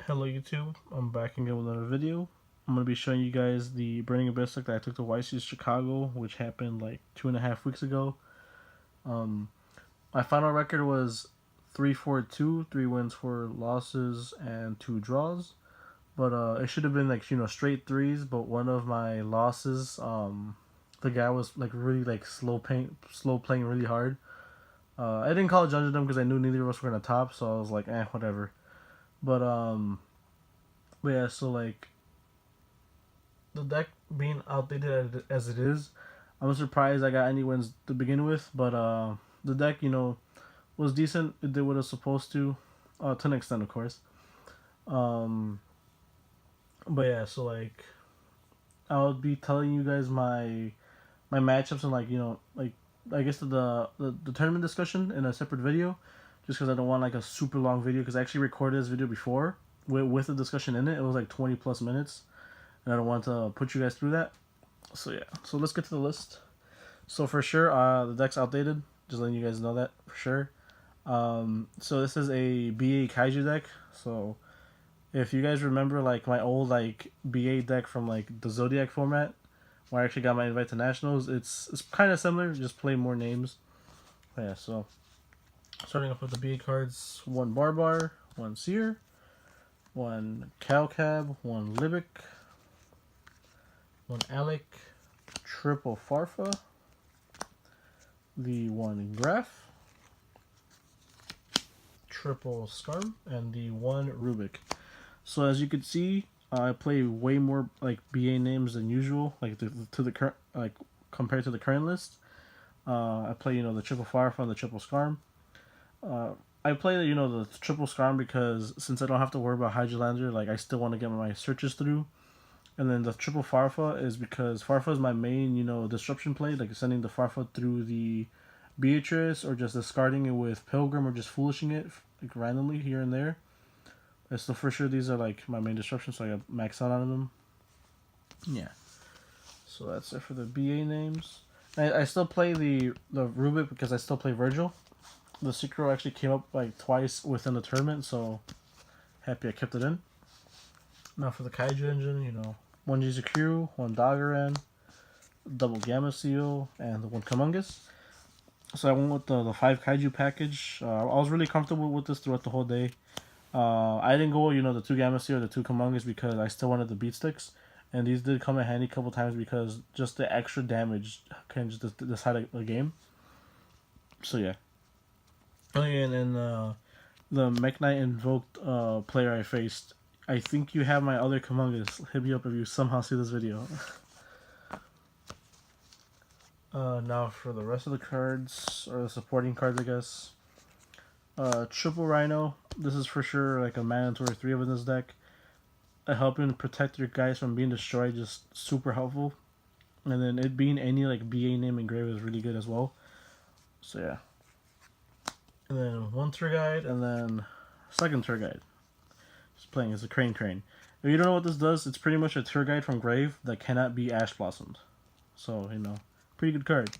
Hello YouTube, I'm back again with another video. I'm going to be showing you guys the Burning Abyss deck that I took to YCS Chicago, which happened like 2.5 weeks ago. My final record was 3-4-2, 3 wins, 4 losses, and 2 draws. But it should have been like, straight threes, but one of my losses, the guy was like really like slow playing really hard. I didn't call judging them because I knew neither of us were going to top, so I was like, whatever. But yeah, so like the deck being outdated as it is, I'm surprised I got any wins to begin with. But the deck, was decent. It did what it was supposed to an extent, of course. Um, but yeah, so like I'll be telling you guys my matchups and like I guess the tournament discussion in a separate video, just because I don't want like a super long video. Because I actually recorded this video before with the discussion in it. It was like 20 plus minutes, and I don't want to put you guys through that. So yeah, so let's get to the list. So for sure, the deck's outdated. Just letting you guys know that for sure. So this is a BA Kaiju deck. So if you guys remember, like my old like BA deck from like the Zodiac format, where I actually got my invite to nationals, it's kind of similar. Just play more names. But yeah, so starting off with the BA cards: one Barbar, one Seer, one Calcab, one Libic, one Alec, triple Farfa, the one Graph, triple Scarm, and the one Rubik. So as you can see, I play way more like BA names than usual, like to the current, like compared to the current list. I play the triple Farfa and the triple Scarm. I play the triple Scarm because since I don't have to worry about Hydrolander, like I still want to get my searches through. And then the triple Farfa is because Farfa is my main, disruption play, like sending the Farfa through the Beatrice or just discarding it with Pilgrim or just foolishing it like randomly here and there. So for sure these are like my main disruptions, so I got max out on them. Yeah. So that's it for the BA names. I still play the Rubik because I still play Virgil. The Synchro actually came up like twice within the tournament, so happy I kept it in. Now for the Kaiju engine, one Jizukuru, one Dagaran, double Gamma Seal, and the one Kamungus. So I went with the 5 Kaiju package. I was really comfortable with this throughout the whole day. I didn't go, the 2 Gamma Seal or the 2 Kamungus because I still wanted the beat sticks. And these did come in handy a couple times because just the extra damage can just decide a game. So yeah. Oh yeah, and then the Mech Knight invoked player I faced. I think you have my other Kamungus. Hit me up if you somehow see this video. Now for the rest of the cards, or the supporting cards, I guess. Triple Rhino. This is for sure like a mandatory 3 of in this deck. Helping protect your guys from being destroyed, just super helpful. And then it being any like BA name engraved is really good as well. So yeah. And then one tour guide, and then second tour guide. Just playing as a Crane. If you don't know what this does, it's pretty much a tour guide from Grave that cannot be Ash Blossomed. So, pretty good card.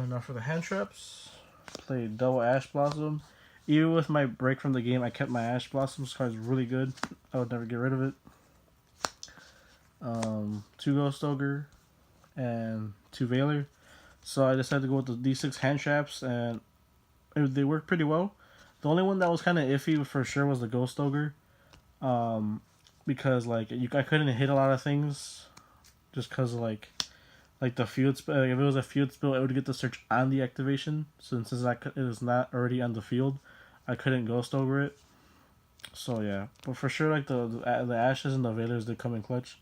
Now for the hand traps, played double Ash Blossom. Even with my break from the game, I kept my Ash Blossom. This card's really good. I would never get rid of it. 2 Ghost Ogre and 2 Veiler. So I decided to go with the D6 hand traps, and they worked pretty well. The only one that was kind of iffy for sure was the Ghost Ogre. Because like I couldn't hit a lot of things just because like the field spell. If it was a field spell, it would get the search on the activation. Since it is not already on the field, I couldn't Ghost over it. So yeah, but for sure like the Ashes and the Veilers did come in clutch.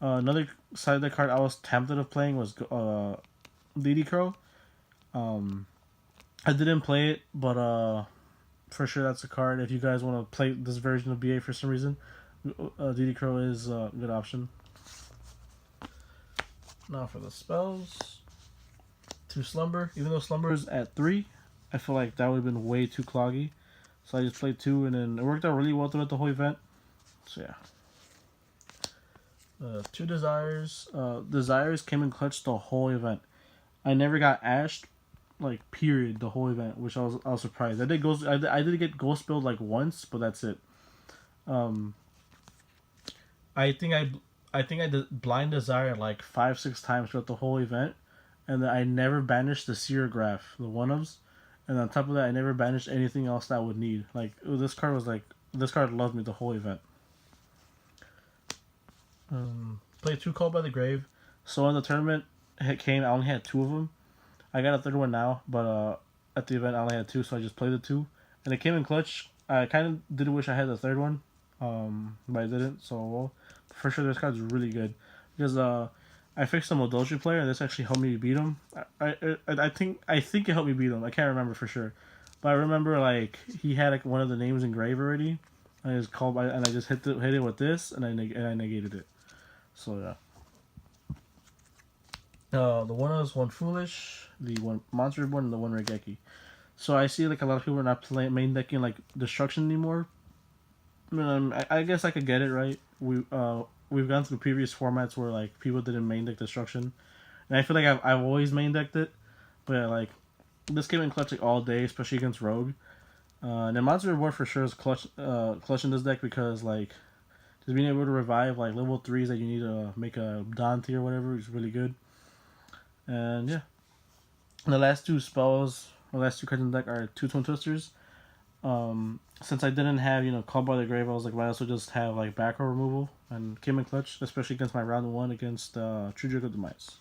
Another side of the card I was tempted of playing was DD Crow. I didn't play it, but for sure that's a card. If you guys want to play this version of BA for some reason, DD Crow is a good option. Now for the spells. 2 Slumber. Even though Slumber is at 3, I feel like that would have been way too cloggy. So I just played 2, and then it worked out really well throughout the whole event. So yeah. 2 Desires. Desires came in clutch the whole event. I never got ashed, like period the whole event, which I was surprised. I did get ghost build like once, but that's it. Um, I think I did blind desire like 5 6 times throughout the whole event, and then I never banished the seer graph, the one ofs, and on top of that, I never banished anything else that I would need. Like this card was like this card loved me the whole event. Played 2 Called by the Grave. So in the tournament, it came. I only had 2 of them. I got a third one now, but at the event I only had 2, so I just played the 2, and it came in clutch. I kind of did wish I had the third one, but I didn't. So well, for sure, this card's really good because I fixed the Modoshi player, and this actually helped me beat him. I think it helped me beat him. I can't remember for sure, but I remember like he had like one of the names engraved already. I just called by, and I just hit it with this, and I negated it. So yeah. The one was one foolish, the one monster one, and the one Regeki. So I see like a lot of people are not main decking like destruction anymore. I guess I could get it, right. We've gone through previous formats where like people didn't main deck destruction, and I feel like I've always main decked it, but like this came in clutch like all day, especially against Rogue. And then Monster Reward for sure is clutch in this deck because like just being able to revive like level 3s that you need to make a Dante or whatever is really good. And yeah, the last 2 spells, the last 2 cards in the deck are 2 Twin Twisters. Since I didn't have Called by the Grave, I was like, might as well just have like back row removal, and came in clutch, especially against my round 1 against True Drake of Demise.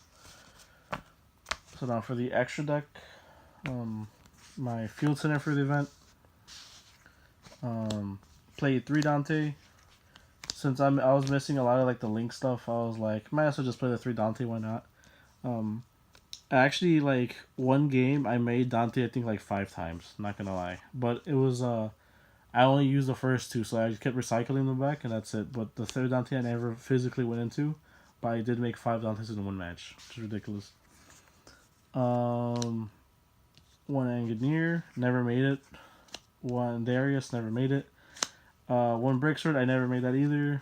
So now for the extra deck, my field center for the event, played 3 Dante. Since I was missing a lot of like the link stuff, I was like, might as well just play the 3 Dante. Why not? Actually, like one game I made Dante I think like 5 times. Not gonna lie, but it was I only used the first 2, so I just kept recycling them back, and that's it. But the third Dante I never physically went into, but I did make 5 Dantes in one match, which is ridiculous. One Engineer, never made it. One Darius, never made it. One Brick Sword, I never made that either.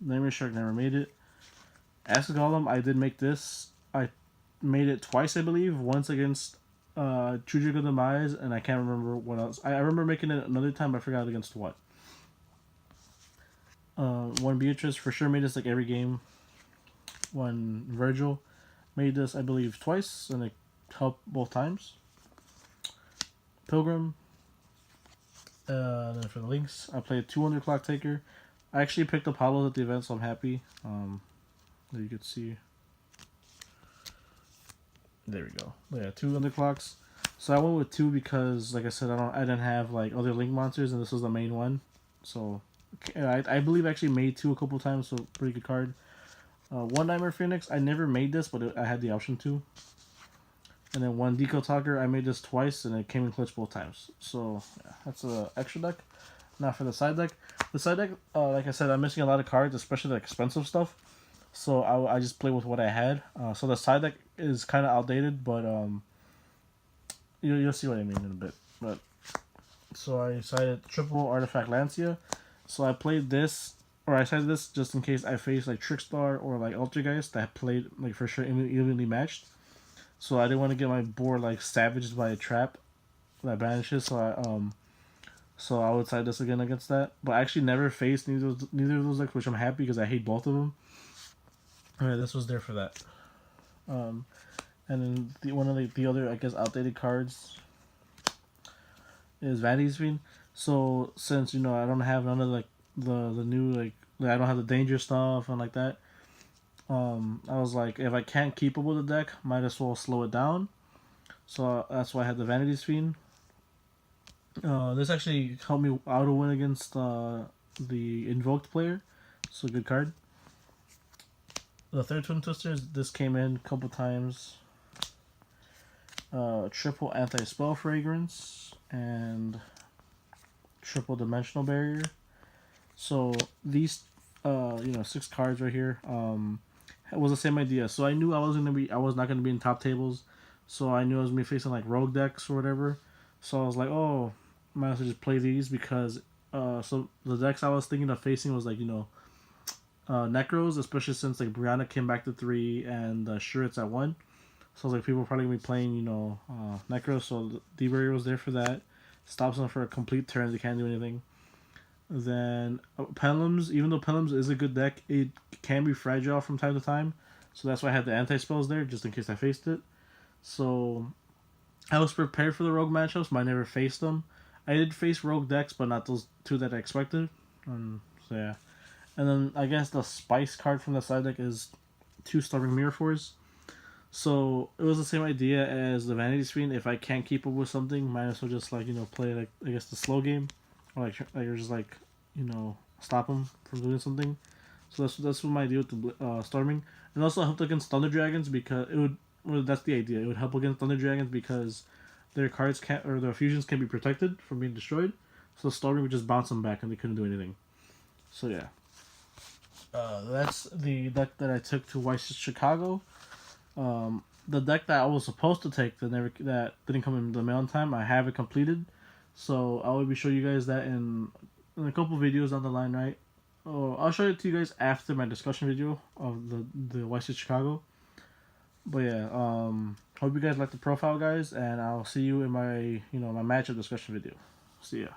Nightmare Shark, never made it. Acid Golem, I did make this. I made it twice, I believe. Once against True Drake of Demise, and I can't remember what else. I remember making it another time, but I forgot against what. One Beatrice, for sure made this like every game. One Virgil, made this, I believe, twice, and it helped both times. Pilgrim. Then for the links, I played 2 Underclock Taker. I actually picked up Hollows at the event, so I'm happy. There you can see. There we go. But yeah, 2 Underclocks. So I went with 2 because, like I said, I didn't have like other link monsters, and this was the main one. So I believe I actually made 2 a couple times, so pretty good card. One Nightmare Phoenix, I never made this, but I had the option to. And then one Deco Talker, I made this twice, and it came in clutch both times. So yeah, that's the extra deck. Now for the side deck. The side deck, like I said, I'm missing a lot of cards, especially the expensive stuff. So I just play with what I had. So the side deck is kind of outdated, but you'll see what I mean in a bit. But so I decided triple Artifact Lancia. So I played this, or I decided this just in case I faced like Trickstar or like Altergeist that played like for sure evenly matched. So I didn't want to get my board like savaged by a trap that banishes. So I would side this again against that. But I actually never faced neither of those decks, which I'm happy because I hate both of them. Alright, this was there for that. And then one of the other, I guess, outdated cards is Vanity's Fiend. So since I don't have none of like the new like I don't have the danger stuff and like that. I was like, if I can't keep up with the deck, might as well slow it down. So that's why I had the Vanity's Fiend. This actually helped me auto win against the Invoked player. So good card. The third Twin Twisters, this came in a couple times. Triple Anti-Spell Fragrance and triple Dimensional Barrier. So these 6 cards right here it was the same idea. So I knew I was not gonna be in top tables. So I knew I was gonna be facing like rogue decks or whatever. So I was like, oh, might as well just play these because so the decks I was thinking of facing was like Necros, especially since like Brianna came back to 3 and Shurit's at 1. So like people probably gonna be playing, Necro, so D-Barrier was there for that. Stops them for a complete turn, they can't do anything. Then Pendulums, even though Pendulums is a good deck, it can be fragile from time to time. So that's why I had the anti-spells there, just in case I faced it. So I was prepared for the Rogue matchups, but I never faced them. I did face Rogue decks, but not those two that I expected. So yeah. And then I guess the Spice card from the side deck is 2 Starving Mirror Force. So it was the same idea as the Vanity Screen. If I can't keep up with something, might as well just play like I guess the slow game, or or just stop them from doing something. So that's what my idea with the storming, and also helped against Thunder Dragons because it would. Well, that's the idea. It would help against Thunder Dragons because their cards can't or their fusions can be protected from being destroyed. So storming would just bounce them back and they couldn't do anything. So yeah, that's the deck that I took to YCS Chicago. The deck that I was supposed to take that didn't come in the mail in time. I have it completed, so I will be showing you guys that in a couple videos down the line, right? Oh, I'll show it to you guys after my discussion video of the YCS Chicago. But yeah, hope you guys like the profile, guys, and I'll see you in my my matchup discussion video. See ya.